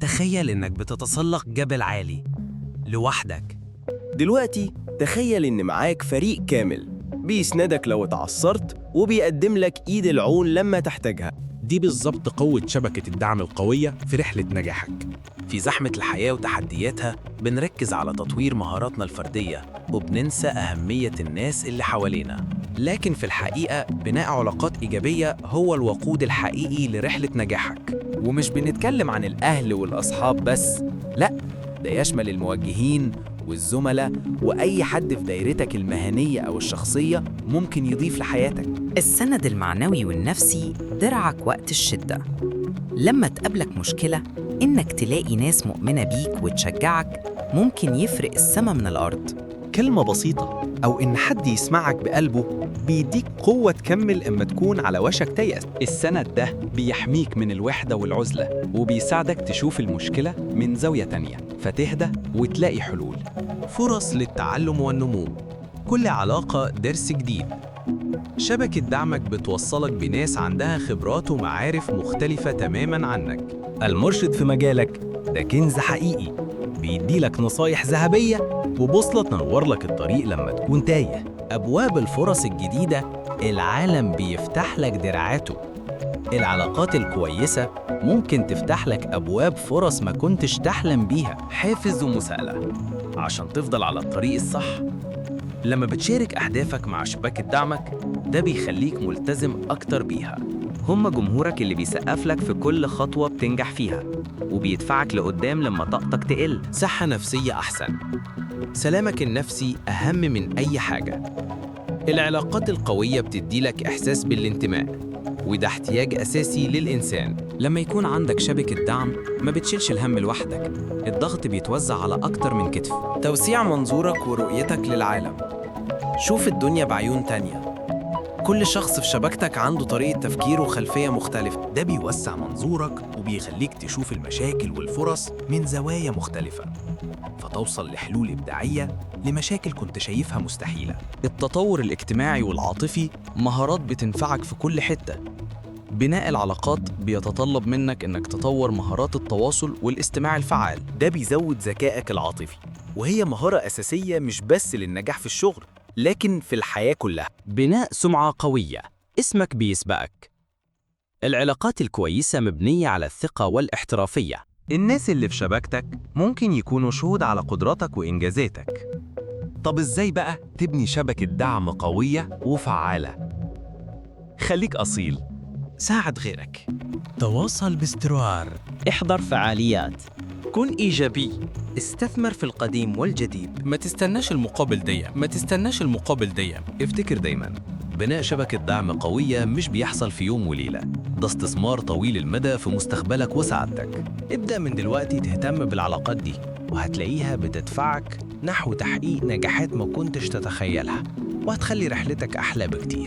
تخيل إنك بتتسلق جبل عالي لوحدك. دلوقتي تخيل إن معاك فريق كامل بيسندك لو اتعثرت وبيقدم لك إيد العون لما تحتاجها. دي بالظبط قوة شبكة الدعم القوية في رحلة نجاحك. في زحمة الحياة وتحدياتها بنركز على تطوير مهاراتنا الفردية وبننسى أهمية الناس اللي حوالينا، لكن في الحقيقة بناء علاقات إيجابية هو الوقود الحقيقي لرحلة نجاحك. ومش بنتكلم عن الأهل والأصحاب بس، لأ، ده يشمل الموجهين والزملاء وأي حد في دايرتك المهنية أو الشخصية ممكن يضيف لحياتك. السند المعنوي والنفسي درعك وقت الشدة. لما تقابلك مشكلة، إنك تلاقي ناس مؤمنة بيك وتشجعك ممكن يفرق السما من الأرض. كلمة بسيطة أو إن حد يسمعك بقلبه بيديك قوة تكمل إما تكون على وشك تيأس. السند ده بيحميك من الوحدة والعزلة وبيساعدك تشوف المشكلة من زاوية تانية فتهدى وتلاقي حلول. فرص للتعلم والنمو، كل علاقة درس جديد. شبكة دعمك بتوصلك بناس عندها خبرات ومعارف مختلفة تماماً عنك. المرشد في مجالك ده كنز حقيقي بيديلك نصايح ذهبية وبوصلة تنور لك الطريق لما تكون تايه. أبواب الفرص الجديدة العالم بيفتح لك دراعاته. العلاقات الكويسة ممكن تفتح لك أبواب فرص ما كنتش تحلم بيها. حافز ومساءلة عشان تفضل على الطريق الصح. لما بتشارك أهدافك مع شبكة دعمك ده بيخليك ملتزم أكتر بيها. هم جمهورك اللي بيسقف لك في كل خطوة بتنجح فيها وبيدفعك لقدام لما طاقتك تقل. صحة نفسية أحسن، سلامك النفسي أهم من أي حاجة. العلاقات القوية بتديلك إحساس بالانتماء، وده احتياج أساسي للإنسان. لما يكون عندك شبكة دعم ما بتشيلش الهم لوحدك، الضغط بيتوزع على أكتر من كتف. توسيع منظورك ورؤيتك للعالم. شوف الدنيا بعيون تانية. كل شخص في شبكتك عنده طريقة تفكير وخلفية مختلفة. ده بيوسع منظورك وبيخليك تشوف المشاكل والفرص من زوايا مختلفة، فتوصل لحلول إبداعية لمشاكل كنت شايفها مستحيلة. التطور الاجتماعي والعاطفي مهارات بتنفعك في كل حتة. بناء العلاقات بيتطلب منك إنك تطور مهارات التواصل والاستماع الفعال. ده بيزود ذكائك العاطفي، وهي مهارة أساسية مش بس للنجاح في الشغل لكن في الحياة كلها. بناء سمعة قوية، اسمك بيسبقك. العلاقات الكويسة مبنية على الثقة والاحترافية. الناس اللي في شبكتك ممكن يكونوا شهود على قدراتك وإنجازاتك. طب إزاي بقى تبني شبكة دعم قوية وفعالة؟ خليك أصيل، ساعد غيرك، تواصل باستمرار، احضر فعاليات، كن إيجابي، استثمر في القديم والجديد. ما تستناش المقابل دايم. افتكر دايماً بناء شبكة دعم قوية مش بيحصل في يوم وليلة، ده استثمار طويل المدى في مستقبلك وسعادتك. ابدأ من دلوقتي تهتم بالعلاقات دي وهتلاقيها بتدفعك نحو تحقيق نجاحات ما كنتش تتخيلها، وهتخلي رحلتك أحلى بكتير.